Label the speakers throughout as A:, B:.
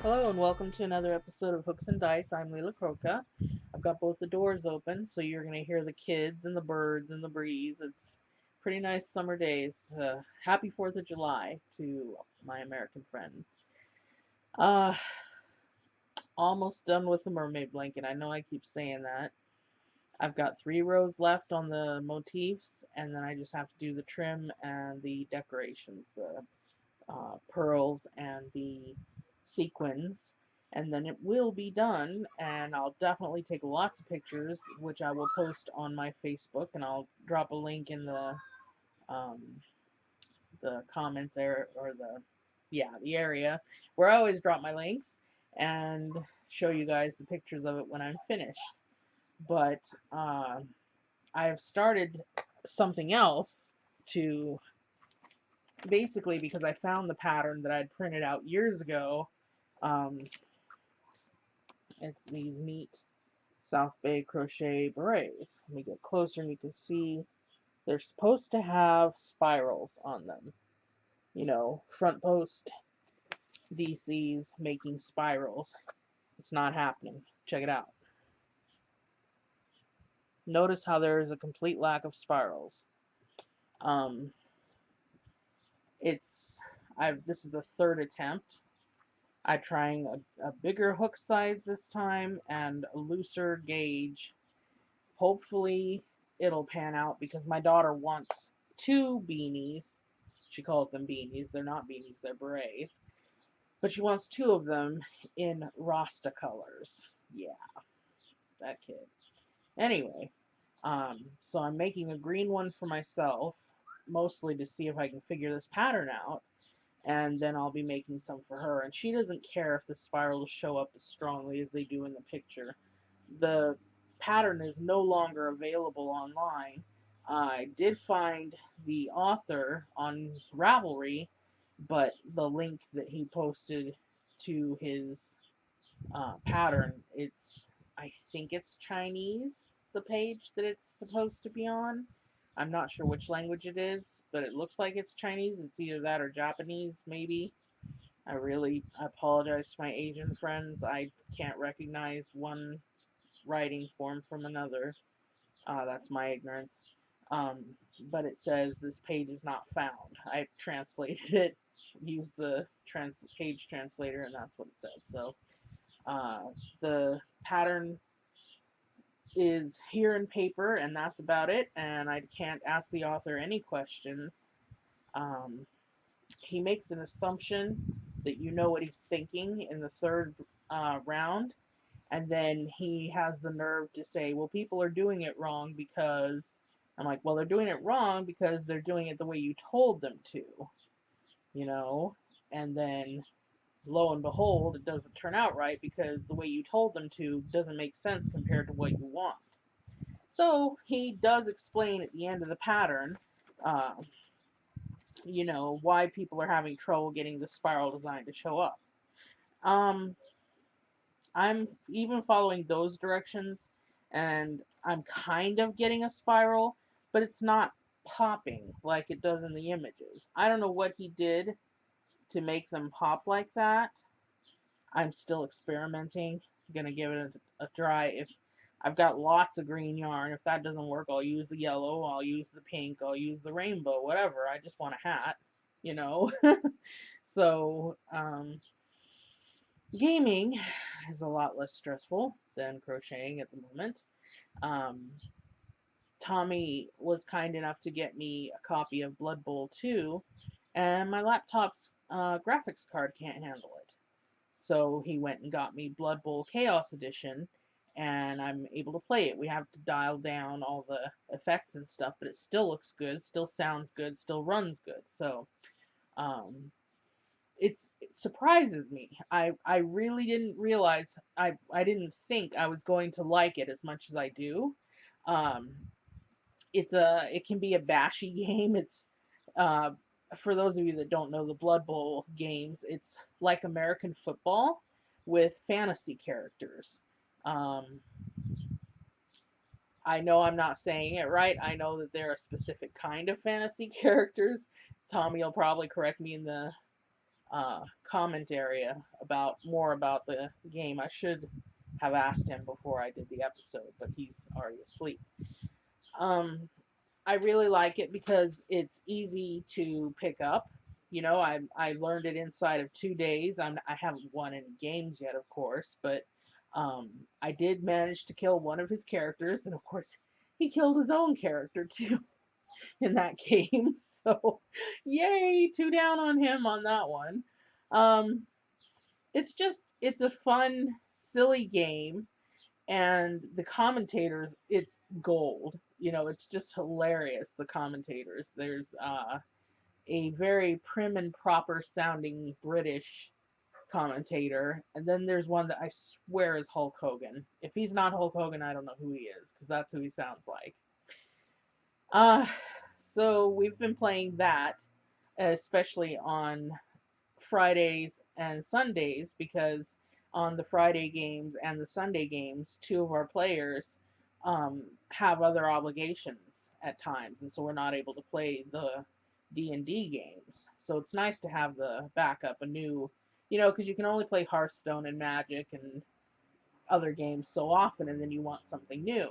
A: Hello and welcome to another episode of Hooks and Dice. I'm Leela Croca. I've got both the doors open, so you're going to hear the kids and the birds and the breeze. It's pretty nice summer days. Happy 4th of July to my American friends. Uh, Almost done with the mermaid blanket. I know I keep saying that. I've got 3 rows left on the motifs, and then I just have to do the trim and the decorations, the pearls and the sequins, and then it will be done. And I'll definitely take lots of pictures, which I will post on my Facebook, and I'll drop a link in um, the comments area, or the area where I always drop my links and show you guys the pictures of it when I'm finished. But I have started something else to basically, because I found the pattern that I'd printed out years ago. um, it's these neat South Bay crochet berets. Let me get closer and you can see they're supposed to have spirals on them. You know, front post DC's making spirals. It's not happening. Check it out. Notice how there is a complete lack of spirals. Um, it's this is the third attempt. I'm trying a bigger hook size this time and a looser gauge. Hopefully it'll pan out because my daughter wants 2 beanies. She calls them beanies. They're not beanies, they're berets. But she wants 2 of them in Rasta colors. Yeah, that kid. Anyway, so I'm making a green one for myself, mostly to see if I can figure this pattern out. And then I'll be making some for her. And she doesn't care if the spirals show up as strongly as they do in the picture. The pattern is no longer available online. I did find the author on Ravelry, but the link that he posted to his pattern, I think it's Chinese, the page that it's supposed to be on. I'm not sure which language it is, but it looks like it's Chinese. It's either that or Japanese, maybe. I apologize to my Asian friends. I can't recognize one writing form from another. That's my ignorance. Um, but it says this page is not found. I translated it, used the page translator, and that's what it said. So the pattern is here in paper, and that's about it. And I can't ask the author any questions. Um, he makes an assumption that you know what he's thinking in the third round, and then he has the nerve to say, well, people are doing it wrong because I'm like, well, they're doing it wrong because they're doing it the way you told them to, you know? And then lo and behold, it doesn't turn out right because the way you told them to doesn't make sense compared to what you want. So he does explain at the end of the pattern, uh, why people are having trouble getting the spiral design to show up. Um, I'm even following those directions, and I'm kind of getting a spiral, but it's not popping like it does in the images. I don't know what he did to make them pop like that. I'm still experimenting. I'm gonna give it a try. If I've got lots of green yarn, if that doesn't work, I'll use the yellow, I'll use the pink, I'll use the rainbow, whatever. I just want a hat, you know. So gaming is a lot less stressful than crocheting at the moment. Um, Tommy was kind enough to get me a copy of Blood Bowl 2, and my laptop's graphics card can't handle it. So he went and got me Blood Bowl Chaos Edition, and I'm able to play it. We have to dial down all the effects and stuff, but it still looks good, still sounds good, still runs good. So um, it surprises me. I really didn't realize I didn't think I was going to like it as much as I do. Um, it can be a bashy game. It's uh, for those of you that don't know the Blood Bowl games, it's like American football with fantasy characters. Um, I know I'm not saying it right. I know that there are specific kind of fantasy characters. Tommy will probably correct me in the comment area about more about the game. I should have asked him before I did the episode, but he's already asleep. Um, I really like it because it's easy to pick up. You know, I learned it inside of 2 days. I haven't won any games yet, of course, but I did manage to kill one of his characters, and of course, he killed his own character too in that game. So, yay, 2 down on him on that one. Um, it's a fun, silly game, and the commentators, it's gold. You know, it's just hilarious. The commentators. There's a very prim and proper sounding British commentator, and then there's one that I swear is Hulk Hogan. If he's not Hulk Hogan, I don't know who he is, because that's who he sounds like. Uh, so we've been playing that, especially on Fridays and Sundays, because on the Friday games and the Sunday games, two of our players have other obligations at times, and so we're not able to play the D&D games. So it's nice to have the backup, a new, you know, because you can only play Hearthstone and Magic and other games so often, and then you want something new.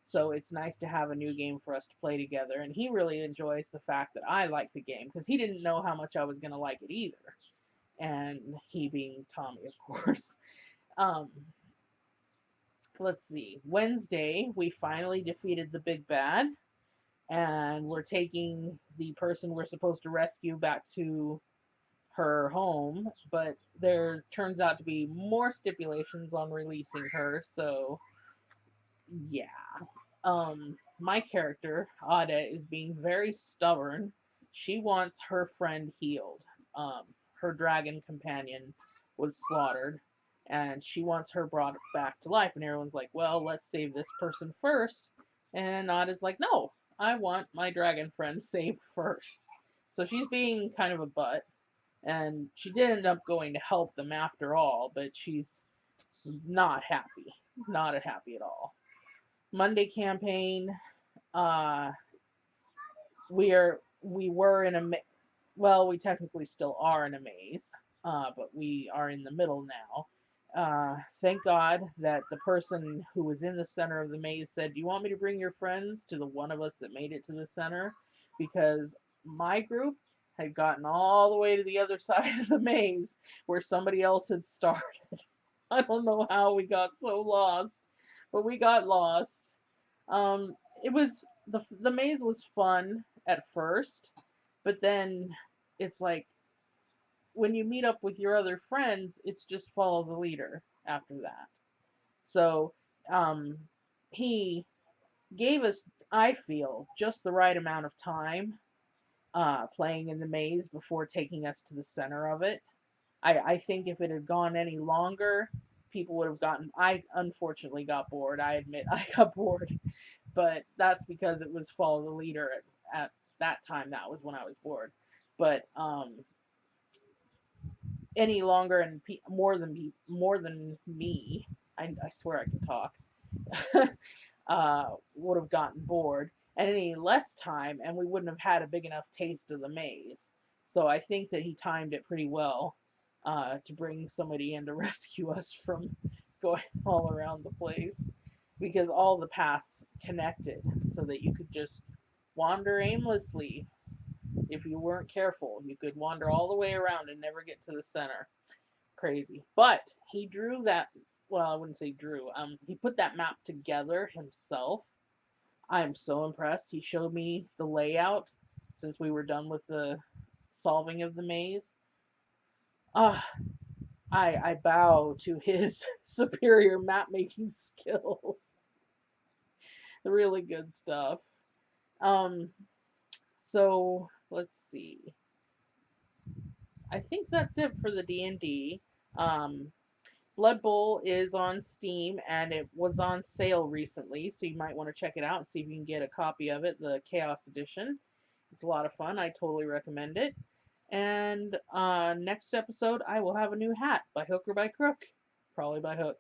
A: So it's nice to have a new game for us to play together, and he really enjoys the fact that I like the game, because he didn't know how much I was going to like it either, and he being Tommy, of course. Um, let's see. Wednesday, we finally defeated the big bad, and we're taking the person we're supposed to rescue back to her home, but there turns out to be more stipulations on releasing her, so yeah. My character, Ada, is being very stubborn. She wants her friend healed. Um, her dragon companion was slaughtered, and she wants her brought back to life. And everyone's like, well, let's save this person first. And Ada's like, no, I want my dragon friend saved first. So she's being kind of a butt, and she did end up going to help them after all, but she's not happy. Not happy at all. Monday campaign, uh, we were in a well, we technically still are in a maze, but we are in the middle now. Thank God that the person who was in the center of the maze said, "Do you want me to bring your friends to the one of us that made it to the center?" Because my group had gotten all the way to the other side of the maze where somebody else had started. I don't know how we got so lost, but we got lost. It was the maze was fun at first, but then it's like when you meet up with your other friends, it's just follow the leader after that. So um, he gave us, I feel, just the right amount of time playing in the maze before taking us to the center of it. I think if it had gone any longer, people would have gotten. I unfortunately got bored. I admit I got bored, but that's because it was follow the leader at that time. That was when I was bored. But any longer and more than me, I swear I can talk, would have gotten bored, and any less time, and we wouldn't have had a big enough taste of the maze. So I think that he timed it pretty well to bring somebody in to rescue us from going all around the place, because all the paths connected so that you could just wander aimlessly. If you weren't careful, you could wander all the way around and never get to the center. Crazy. But he drew that, well, I wouldn't say drew, he put that map together himself. I'm so impressed. He showed me the layout since we were done with the solving of the maze. Ah, I bow to his superior map making skills. Really good stuff. Um, so let's see. I think that's it for the D&D. Um, Blood Bowl is on Steam, and it was on sale recently, so you might want to check it out and see if you can get a copy of it, the Chaos Edition. It's a lot of fun. I totally recommend it. And next episode, I will have a new hat by hook or by crook. Probably by hook.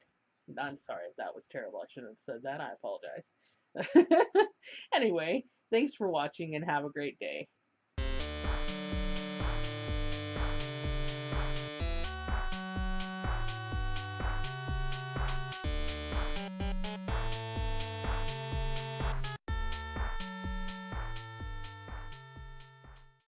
A: I'm sorry, that was terrible. I shouldn't have said that. I apologize. Anyway, thanks for watching and have a great day.